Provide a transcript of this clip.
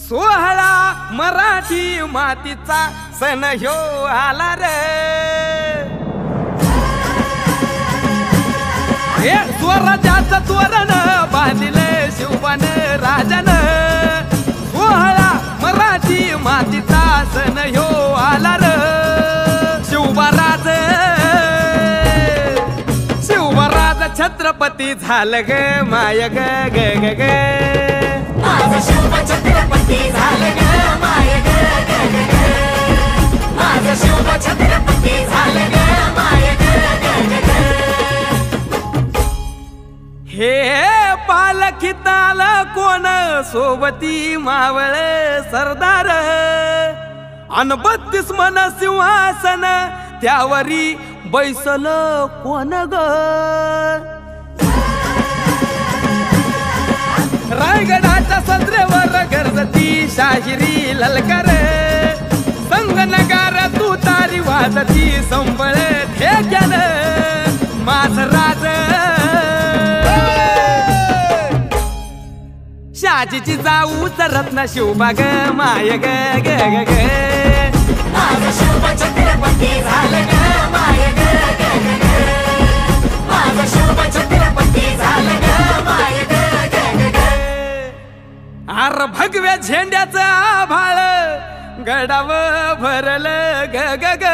सोहळा मराठी मातीचा सण ह्यो आला रे। हे स्वराज्याचं तोरण बांधिले शिवबान राजान। सोहळा मराठी मातीचा सण ह्यो आला रे। शिवबाराज छत्रपती झालं ग माय ग ग ग ग। माझा शिवबा छत्रपती झालं ग माय ग ग ग ग। माझा शिवबा छत्रपती झालं ग माय ग ग ग ग। हे पालखीत आलं कोण सोबती मावळ सरदार। अन 32 मन सिंहासन त्यावरी बैसल कोण ग। रायगडाच्या सदरेवर गरजती शाहिरी ललकार। संगनगार तू तारी वाजती संबळ ठेक्यान। माझ राज शाजीची जाऊच रत्न शिवबा ग माय ग ग ग ग। माझा शिवबा छत्रपती झालं ग माय ग ग ग ग। माझा शिवबा छत्रपती झालं ग माय ग ग ग ग। आर भगव्या झेंड्याचं आभाळ गडाव भरलं ग ग ग।